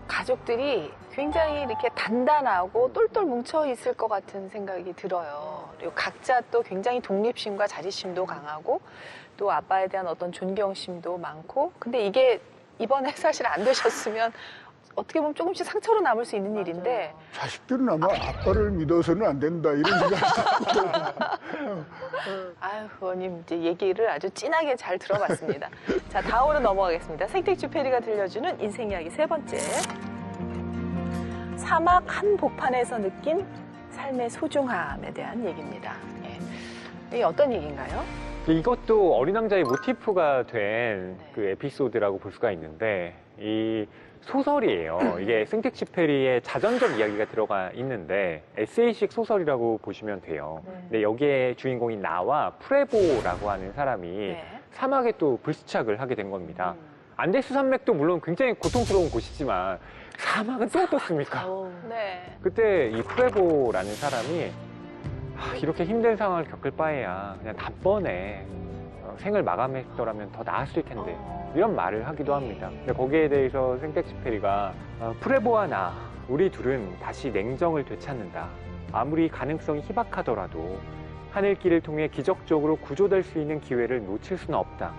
가족들이 굉장히 이렇게 단단하고 똘똘 뭉쳐 있을 것 같은 생각이 들어요. 그리고 각자 또 굉장히 독립심과 자립심도 강하고 또 아빠에 대한 어떤 존경심도 많고 근데 이게 이번에 사실 안 되셨으면 어떻게 보면 조금씩 상처로 남을 수 있는 일인데 자식들은 아마 아빠를 믿어서는 안 된다 이런 생각이 아유, 의원님 이제 얘기를 아주 진하게 잘 들어봤습니다. 자, 다음으로 넘어가겠습니다. 생택주 페리가 들려주는 인생 이야기 세 번째. 사막 한복판에서 느낀 삶의 소중함에 대한 얘기입니다. 예. 이게 어떤 얘기인가요? 이것도 어린 왕자의 모티프가 된 네. 그 에피소드라고 볼 수가 있는데 이 소설이에요. 이게 생텍쥐페리의 자전적 이야기가 들어가 있는데 에세이식 소설이라고 보시면 돼요. 근데 여기에 주인공인 나와 프레보라고 하는 사람이 네. 사막에 또 불시착을 하게 된 겁니다. 안데스 산맥도 물론 굉장히 고통스러운 곳이지만 사막은 또 어떻습니까? 네. 그때 이 프레보라는 사람이 이렇게 힘든 상황을 겪을 바에야 그냥 단번에 생을 마감했더라면 더 나았을 텐데 이런 말을 하기도 합니다. 근데 거기에 대해서 생텍쥐페리가 프레보와 나 우리 둘은 다시 냉정을 되찾는다. 아무리 가능성이 희박하더라도 하늘길을 통해 기적적으로 구조될 수 있는 기회를 놓칠 수는 없다.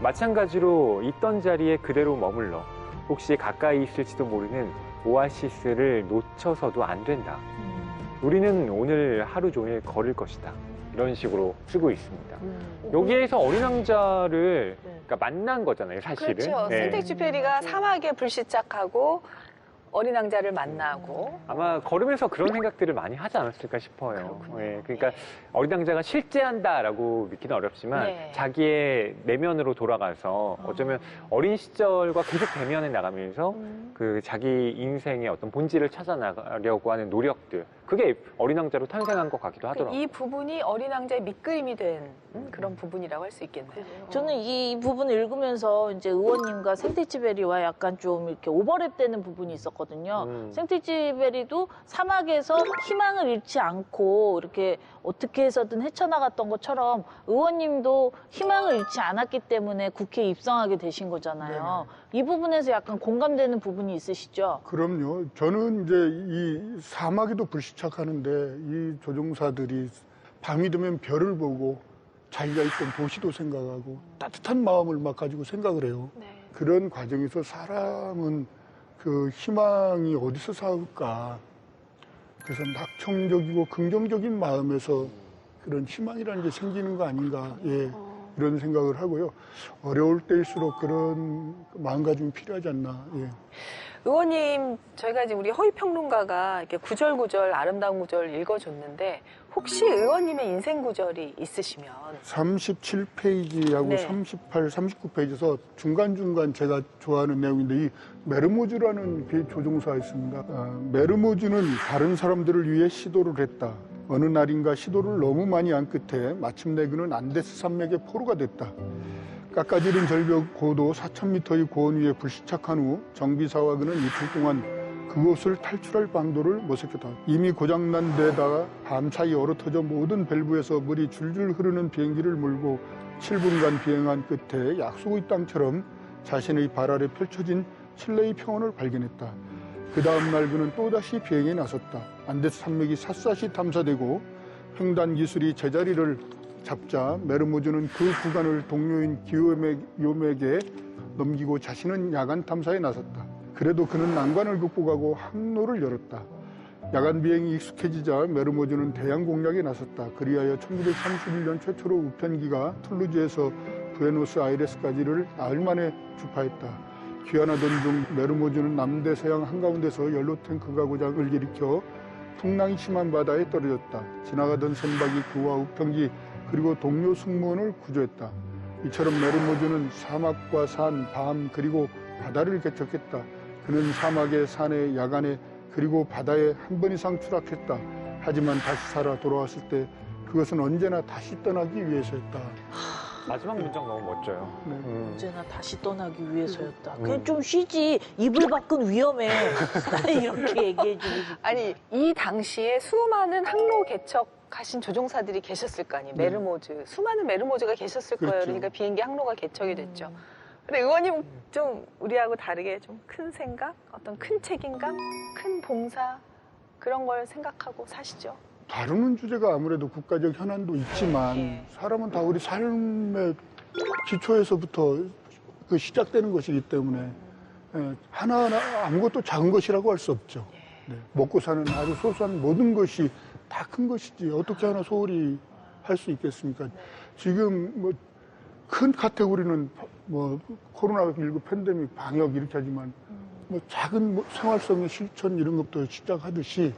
마찬가지로 있던 자리에 그대로 머물러 혹시 가까이 있을지도 모르는 오아시스를 놓쳐서도 안 된다. 우리는 오늘 하루 종일 걸을 것이다. 이런 식으로 쓰고 있습니다. 여기에서 어린 왕자를 그러니까 만난 거잖아요, 사실은. 그렇죠. 네. 생텍쥐페리가 사막에 불시착하고 어린 왕자를 만나고 아마 걸으면서 그런 생각들을 많이 하지 않았을까 싶어요. 네, 그러니까 어린 왕자가 실제한다라고 믿기는 어렵지만 네. 자기의 내면으로 돌아가서 어쩌면 어린 시절과 계속 대면해 나가면서 그 자기 인생의 어떤 본질을 찾아나가려고 하는 노력들, 그게 어린 왕자로 탄생한 것 같기도 하더라고요. 이 부분이 어린 왕자의 밑그림이 된 그런 부분이라고 할 수 있겠네요. 저는 이 부분을 읽으면서 이제 의원님과 생텍쥐페리와 약간 좀 이렇게 오버랩되는 부분이 있었거든요. 생텍쥐페리도 사막에서 희망을 잃지 않고 이렇게 어떻게 해서든 헤쳐나갔던 것처럼 의원님도 희망을 잃지 않았기 때문에 국회에 입성하게 되신 거잖아요. 이 부분에서 약간 공감되는 부분이 있으시죠? 그럼요. 저는 이제 이 사막에도 불시착하는데 이 조종사들이 밤이 되면 별을 보고 자기가 있던 도시도 생각하고 따뜻한 마음을 막 가지고 생각을 해요. 네. 그런 과정에서 사람은 그 희망이 어디서 사올까. 그래서 낙천적이고 긍정적인 마음에서 그런 희망이라는 게 생기는 거 아닌가. 예. 이런 생각을 하고요. 어려울 때일수록 그런 마음가짐이 필요하지 않나. 예. 의원님, 저희가 이제 우리 허위평론가가 이렇게 구절구절 아름다운 구절 읽어줬는데 혹시 의원님의 인생 구절이 있으시면 37페이지하고 네. 38, 39페이지에서 중간중간 제가 좋아하는 내용인데 이 메르모즈라는 조종사가 있습니다. 메르모즈는 다른 사람들을 위해 시도를 했다. 어느 날인가 시도를 너무 많이 한 끝에 마침내 그는 안데스 산맥의 포로가 됐다. 깎아지른 절벽 고도 4,000m의 고원 위에 불시착한 후 정비사와 그는 이틀 동안 그곳을 탈출할 방도를 모색했다. 이미 고장난 데다가 밤사이 얼어터져 모든 밸브에서 물이 줄줄 흐르는 비행기를 몰고 7분간 비행한 끝에 약속의 땅처럼 자신의 발 아래 펼쳐진 칠레의 평원을 발견했다. 그 다음 날 그는 또다시 비행에 나섰다. 안데스 산맥이 샅샅이 탐사되고 횡단 기술이 제자리를 잡자 메르모즈는 그 구간을 동료인 기요맥에 넘기고 자신은 야간 탐사에 나섰다. 그래도 그는 난관을 극복하고 항로를 열었다. 야간 비행이 익숙해지자 메르모즈는 대양 공략에 나섰다. 그리하여 1931년 최초로 우편기가 툴루즈에서 부에노스아이레스까지를 나흘 만에 주파했다. 귀환하던 중 메르모즈는 남대 서양 한가운데서 연료 탱크가 고장을 일으켜 풍랑이 심한 바다에 떨어졌다. 지나가던 선박이 그와 우편기 그리고 동료 승무원을 구조했다. 이처럼 메르모즈는 사막과 산, 밤 그리고 바다를 개척했다. 그는 사막에, 산에, 야간에 그리고 바다에 한 번 이상 추락했다. 하지만 다시 살아 돌아왔을 때 그것은 언제나 다시 떠나기 위해서였다. 마지막 문장 너무 멋져요. 언제나 다시 떠나기 위해서였다. 그냥 좀 쉬지. 이불 밖은 위험해. 나 이렇게 얘기해 주고 싶어. 아니 이 당시에 수많은 항로 개척하신 조종사들이 계셨을 거 아니에요. 메르모즈. 수많은 메르모즈가 계셨을 거예요. 그렇죠. 그러니까 비행기 항로가 개척이 됐죠. 근데 의원님은 좀 우리하고 다르게 좀 큰 생각, 어떤 큰 책임감, 큰 봉사 그런 걸 생각하고 사시죠. 다루는 주제가 아무래도 국가적 현안도 있지만 예. 사람은 다 우리 삶의 기초에서부터 그 시작되는 것이기 때문에 하나하나 아무것도 작은 것이라고 할 수 없죠. 네. 먹고 사는 아주 소소한 모든 것이 다 큰 것이지 어떻게 하나 소홀히 할 수 있겠습니까? 지금 뭐 큰 카테고리는 뭐 코로나19 팬데믹 방역 이렇게 하지만 뭐 작은 뭐 생활성의 실천 이런 것도 시작하듯이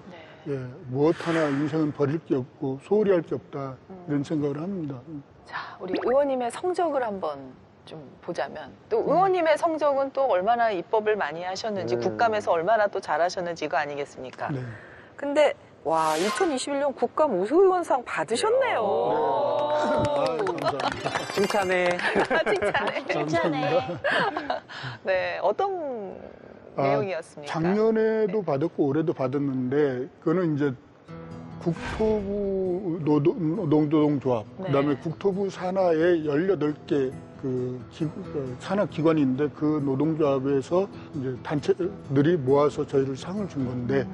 예, 무엇 하나 인생은 버릴 게 없고 소홀히 할 게 없다 이런 생각을 합니다. 자, 우리 의원님의 성적을 한번 좀 보자면 또 의원님의 성적은 또 얼마나 입법을 많이 하셨는지 국감에서 얼마나 또 잘하셨는지 이거 아니겠습니까? 네. 근데 와 2021년 국감 우수의원상 받으셨네요. 감사합니다. 칭찬해. 칭찬해. 칭찬해. 네, 어떤 내용이었습니까? 작년에도 받았고 올해도 받았는데 그거는 이제 국토부 노동조합 네. 그다음에 국토부 산하의 18개 그 산하 기관인데 그 노동조합에서 이제 단체들이 모아서 저희를 상을 준 건데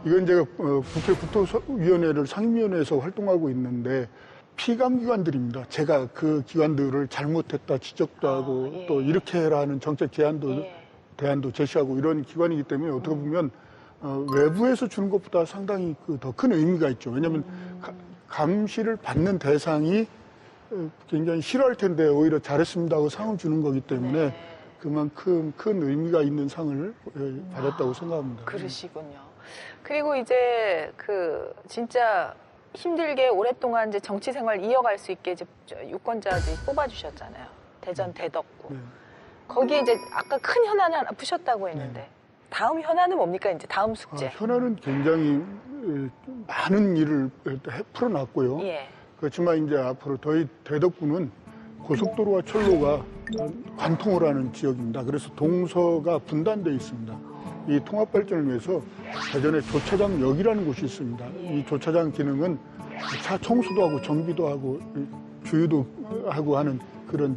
이건 제가 국회 국토위원회를 상임위원회에서 활동하고 있는데 피감 기관들입니다. 제가 그 기관들을 잘못했다 지적도 하고 예. 또 이렇게 해라 하는 정책 제안도 예. 대안도 제시하고 이런 기관이기 때문에 어떻게 보면 외부에서 주는 것보다 상당히 더 큰 의미가 있죠. 왜냐하면 감시를 받는 대상이 굉장히 싫어할 텐데 오히려 잘했습니다 하고 상을 주는 거기 때문에 네. 그만큼 큰 의미가 있는 상을 받았다고 생각합니다. 그러시군요. 그리고 이제 그 진짜 힘들게 오랫동안 이제 정치 생활 이어갈 수 있게 이제 유권자들이 뽑아주셨잖아요. 대전 대덕구. 네. 거기에 이제 아까 큰 현안을 하나 푸셨다고 했는데 네. 다음 현안은 뭡니까? 이제 다음 숙제. 현안은 굉장히 많은 일을 풀어놨고요. 예. 그렇지만 이제 앞으로 저희 대덕구는 고속도로와 철로가 관통을 하는 지역입니다. 그래서 동서가 분단되어 있습니다. 이 통합 발전을 위해서 대전에 조차장역이라는 곳이 있습니다. 이 조차장 기능은 차 청소도 하고 정비도 하고 주유도 하고 하는 그런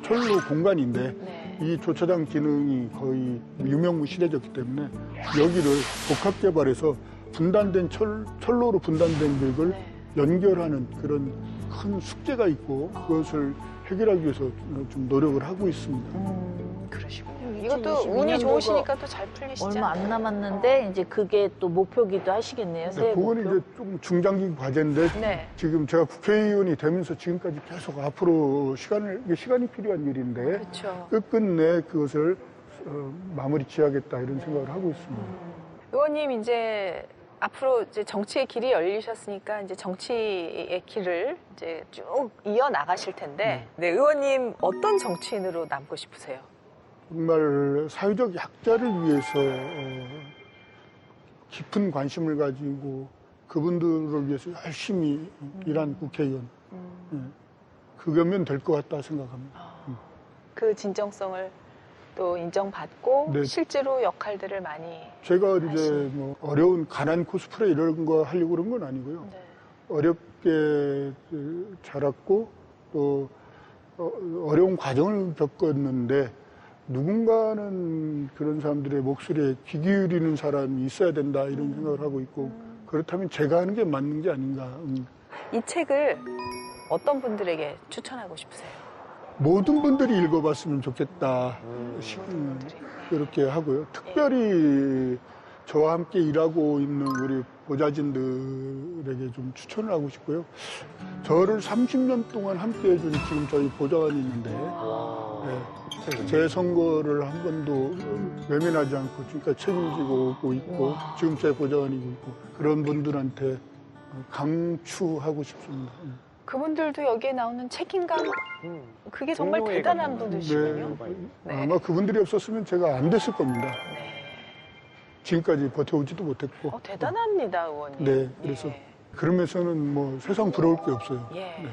철로 공간인데 네. 이 조차장 기능이 거의 유명무실해졌기 때문에 여기를 복합 개발해서 분단된 철로로 분단된 지역을 네. 연결하는 그런 큰 숙제가 있고 그것을 해결하기 위해서 좀 노력을 하고 있습니다. 그러시군요. 이것도 2022 운이 년도가 좋으시니까 또 잘 풀리시죠? 얼마 안 남았는데 이제 그게 또 목표기도 하시겠네요. 새해 그거는 목표. 이제 조금 중장기 과제인데 네. 지금 제가 국회의원이 되면서 지금까지 계속 앞으로 시간이 필요한 일인데 그렇죠. 끝끝내 그것을 마무리 지어야겠다 이런 생각을 하고 있습니다. 의원님 이제 앞으로 이제 정치의 길이 열리셨으니까 이제 정치의 길을 이제 쭉 이어 나가실 텐데, 네, 의원님 어떤 정치인으로 남고 싶으세요? 정말 사회적 약자를 위해서 깊은 관심을 가지고 그분들을 위해서 열심히 일한 국회의원 그거면 될 것 같다 생각합니다. 그 진정성을 또 인정받고 네. 실제로 역할들을 많이 제가 이제 뭐 어려운 가난 코스프레 이런 거 하려고 그런 건 아니고요. 네. 어렵게 자랐고 또 어려운 과정을 겪었는데 누군가는 그런 사람들의 목소리에 귀 기울이는 사람이 있어야 된다 이런 생각을 하고 있고 그렇다면 제가 하는 게 맞는 게 아닌가. 이 책을 어떤 분들에게 추천하고 싶으세요? 모든 분들이 읽어봤으면 좋겠다. 그렇게 하고요. 특별히 저와 함께 일하고 있는 우리 보좌진들에게 좀 추천을 하고 싶고요. 저를 30년 동안 함께 해준 지금 저희 보좌관이 있는데 제 선거를 한 번도 외면하지 않고 지금까지 책임지고 오고 있고 지금 제 보좌관이고 있고 그런 분들한테 강추하고 싶습니다. 그분들도 여기에 나오는 책임감, 그게 정말 대단한 분들이시군요. 네. 아마 그분들이 없었으면 제가 안 됐을 겁니다. 네. 지금까지 버텨오지도 못했고. 대단합니다, 의원님. 네, 그래서 예. 그러면서는 뭐 세상 부러울 게 없어요. 예.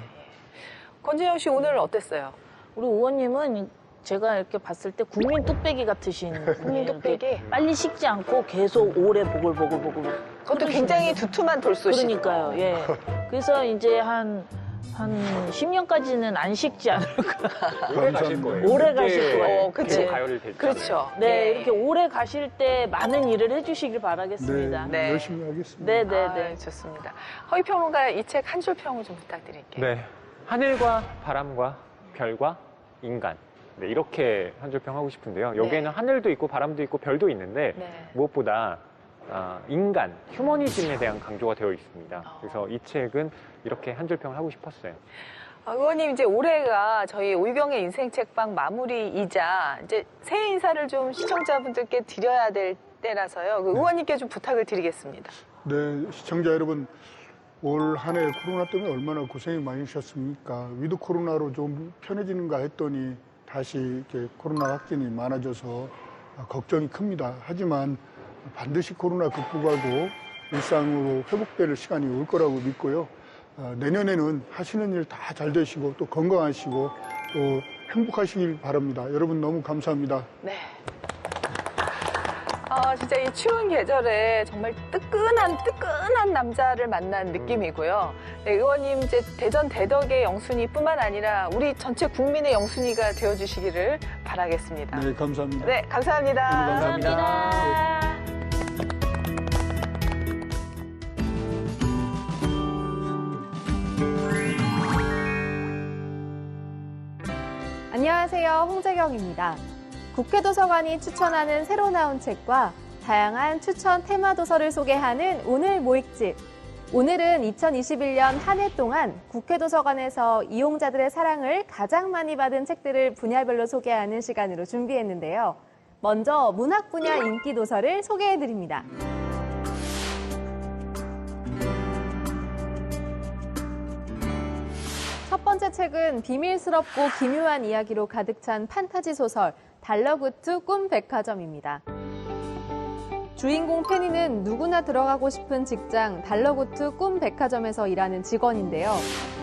권진영 씨 오늘 어땠어요? 우리 의원님은 제가 이렇게 봤을 때 국민 뚝배기 같으신 국민 뚝배기? 이렇게 빨리 식지 않고 계속 오래 보글보글 그것도 굉장히 두툼한 돌솥이고. 그러니까요. 예. 그래서 이제 한 10년까지는 안 식지 않을까. 오래 가실 거예요. 오래 가실 거예요. 그치. 계속 가열이 되죠. 그렇죠. 네, 예. 이렇게 오래 가실 때 많은 일을 해주시길 바라겠습니다. 네. 열심히 하겠습니다. 네, 네, 아, 네. 좋습니다. 허위평론가 이 책 한 줄 평을 좀 부탁드릴게요. 네. 하늘과 바람과 별과 인간. 네, 이렇게 한 줄 평 하고 싶은데요. 여기에는 하늘도 있고 바람도 있고 별도 있는데 네. 무엇보다 인간, 휴머니즘에 대한 강조가 되어 있습니다. 그래서 이 책은 이렇게 한 줄 평을 하고 싶었어요. 의원님 이제 올해가 저희 오유경의 인생 책방 마무리이자 이제 새해 인사를 좀 시청자분들께 드려야 될 때라서요. 그 의원님께 좀 부탁을 드리겠습니다. 네, 시청자 여러분, 올 한 해 코로나 때문에 얼마나 고생이 많으셨습니까? 위드 코로나로 좀 편해지는가 했더니 다시 이렇게 코로나 확진이 많아져서 걱정이 큽니다. 하지만 반드시 코로나 극복하고 일상으로 회복될 시간이 올 거라고 믿고요. 내년에는 하시는 일 다 잘 되시고 또 건강하시고 또 행복하시길 바랍니다. 여러분 너무 감사합니다. 네. 진짜 이 추운 계절에 정말 뜨끈한 남자를 만난 느낌이고요. 네, 의원님 이제 대전 대덕의 영순이뿐만 아니라 우리 전체 국민의 영순이가 되어주시기를 바라겠습니다. 네, 감사합니다. 네, 감사합니다. 감사합니다. 안녕하세요. 홍재경입니다. 국회도서관이 추천하는 새로 나온 책과 다양한 추천 테마 도서를 소개하는 오늘 모익집. 오늘은 2021년 한 해 동안 국회도서관에서 이용자들의 사랑을 가장 많이 받은 책들을 분야별로 소개하는 시간으로 준비했는데요. 먼저 문학 분야 인기 도서를 소개해드립니다. 첫 번째 책은 비밀스럽고 기묘한 이야기로 가득 찬 판타지 소설 달러구트 꿈 백화점입니다. 주인공 페니는 누구나 들어가고 싶은 직장 달러구트 꿈 백화점에서 일하는 직원인데요.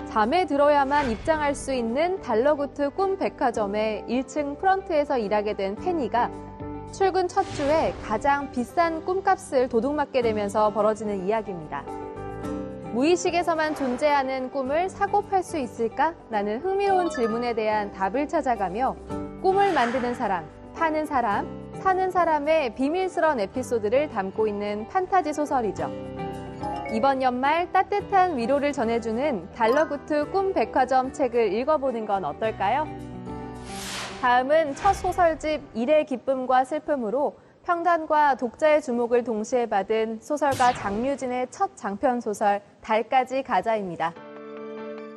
잠에 들어야만 입장할 수 있는 달러구트 꿈 백화점의 1층 프런트에서 일하게 된 페니가 출근 첫 주에 가장 비싼 꿈값을 도둑맞게 되면서 벌어지는 이야기입니다. 무의식에서만 존재하는 꿈을 사고 팔 수 있을까? 라는 흥미로운 질문에 대한 답을 찾아가며 꿈을 만드는 사람, 파는 사람, 사는 사람의 비밀스러운 에피소드를 담고 있는 판타지 소설이죠. 이번 연말 따뜻한 위로를 전해주는 달러구트 꿈 백화점 책을 읽어보는 건 어떨까요? 다음은 첫 소설집 일의 기쁨과 슬픔으로 평단과 독자의 주목을 동시에 받은 소설가 장유진의 첫 장편 소설 달까지 가자입니다.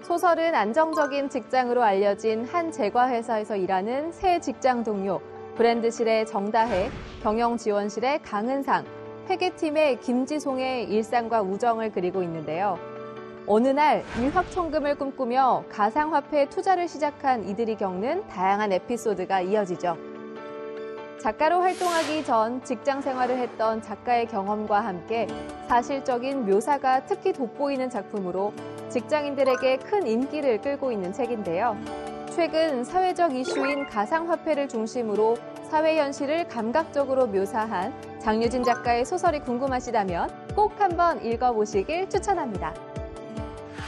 소설은 안정적인 직장으로 알려진 한 제과회사에서 일하는 새 직장 동료, 브랜드실의 정다혜, 경영지원실의 강은상, 회계팀의 김지송의 일상과 우정을 그리고 있는데요. 어느 날 일확천금을 꿈꾸며 가상화폐 투자를 시작한 이들이 겪는 다양한 에피소드가 이어지죠. 작가로 활동하기 전 직장 생활을 했던 작가의 경험과 함께 사실적인 묘사가 특히 돋보이는 작품으로 직장인들에게 큰 인기를 끌고 있는 책인데요. 최근 사회적 이슈인 가상화폐를 중심으로 사회 현실을 감각적으로 묘사한 장유진 작가의 소설이 궁금하시다면 꼭 한번 읽어보시길 추천합니다.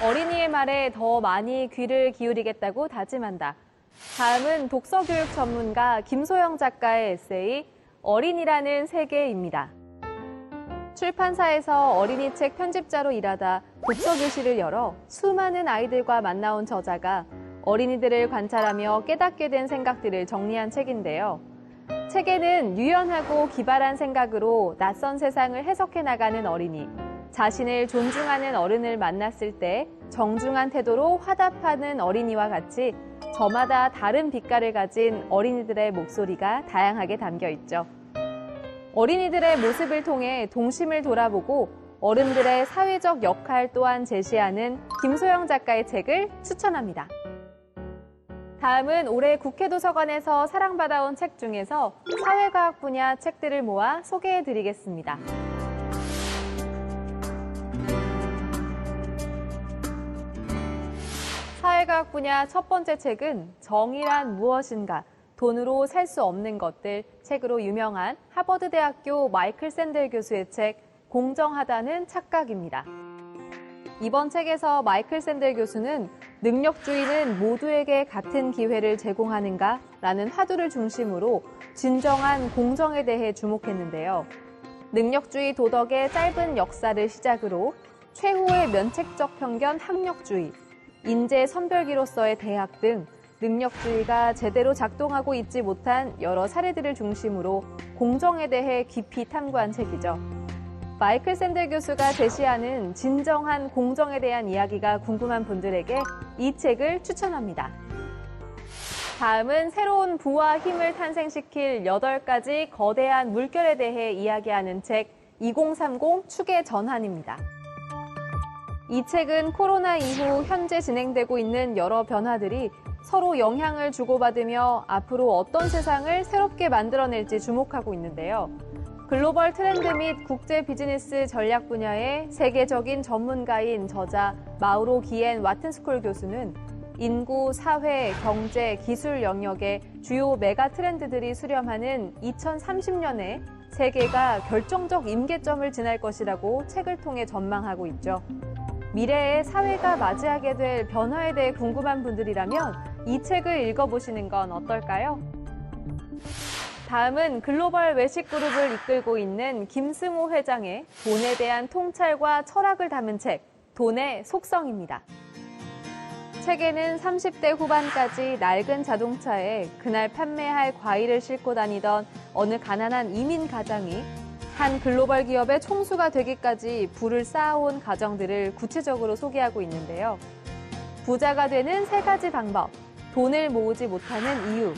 어린이의 말에 더 많이 귀를 기울이겠다고 다짐한다. 다음은 독서교육 전문가 김소영 작가의 에세이 어린이라는 세계입니다. 출판사에서 어린이 책 편집자로 일하다 독서교실을 열어 수많은 아이들과 만나온 저자가 어린이들을 관찰하며 깨닫게 된 생각들을 정리한 책인데요. 책에는 유연하고 기발한 생각으로 낯선 세상을 해석해 나가는 어린이, 자신을 존중하는 어른을 만났을 때 정중한 태도로 화답하는 어린이와 같이 저마다 다른 빛깔을 가진 어린이들의 목소리가 다양하게 담겨 있죠. 어린이들의 모습을 통해 동심을 돌아보고 어른들의 사회적 역할 또한 제시하는 김소영 작가의 책을 추천합니다. 다음은 올해 국회도서관에서 사랑받아온 책 중에서 사회과학 분야 책들을 모아 소개해드리겠습니다. 사회과학 분야 첫 번째 책은 정의란 무엇인가? 돈으로 살 수 없는 것들 책으로 유명한 하버드대학교 마이클 샌델 교수의 책 공정하다는 착각입니다. 이번 책에서 마이클 샌델 교수는 능력주의는 모두에게 같은 기회를 제공하는가? 라는 화두를 중심으로 진정한 공정에 대해 주목했는데요. 능력주의 도덕의 짧은 역사를 시작으로 최후의 면책적 편견 학력주의, 인재 선별기로서의 대학 등 능력주의가 제대로 작동하고 있지 못한 여러 사례들을 중심으로 공정에 대해 깊이 탐구한 책이죠. 마이클 샌델 교수가 제시하는 진정한 공정에 대한 이야기가 궁금한 분들에게 이 책을 추천합니다. 다음은 새로운 부와 힘을 탄생시킬 8가지 거대한 물결에 대해 이야기하는 책 2030 축의 전환입니다. 이 책은 코로나 이후 현재 진행되고 있는 여러 변화들이 서로 영향을 주고받으며 앞으로 어떤 세상을 새롭게 만들어낼지 주목하고 있는데요. 글로벌 트렌드 및 국제 비즈니스 전략 분야의 세계적인 전문가인 저자 마우로 기엔 와튼스쿨 교수는 인구, 사회, 경제, 기술 영역의 주요 메가 트렌드들이 수렴하는 2030년에 세계가 결정적 임계점을 지날 것이라고 책을 통해 전망하고 있죠. 미래의 사회가 맞이하게 될 변화에 대해 궁금한 분들이라면 이 책을 읽어보시는 건 어떨까요? 다음은 글로벌 외식 그룹을 이끌고 있는 김승호 회장의 돈에 대한 통찰과 철학을 담은 책, 돈의 속성입니다. 책에는 30대 후반까지 낡은 자동차에 그날 판매할 과일을 싣고 다니던 어느 가난한 이민 가장이 한 글로벌 기업의 총수가 되기까지 부를 쌓아온 과정들을 구체적으로 소개하고 있는데요. 부자가 되는 3가지 방법, 돈을 모으지 못하는 이유,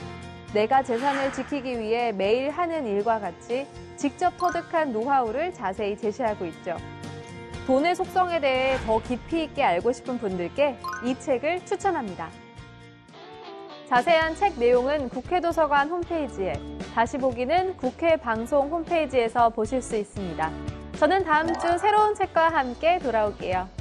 내가 재산을 지키기 위해 매일 하는 일과 같이 직접 터득한 노하우를 자세히 제시하고 있죠. 돈의 속성에 대해 더 깊이 있게 알고 싶은 분들께 이 책을 추천합니다. 자세한 책 내용은 국회도서관 홈페이지에, 다시 보기는 국회 방송 홈페이지에서 보실 수 있습니다. 저는 다음 주 새로운 책과 함께 돌아올게요.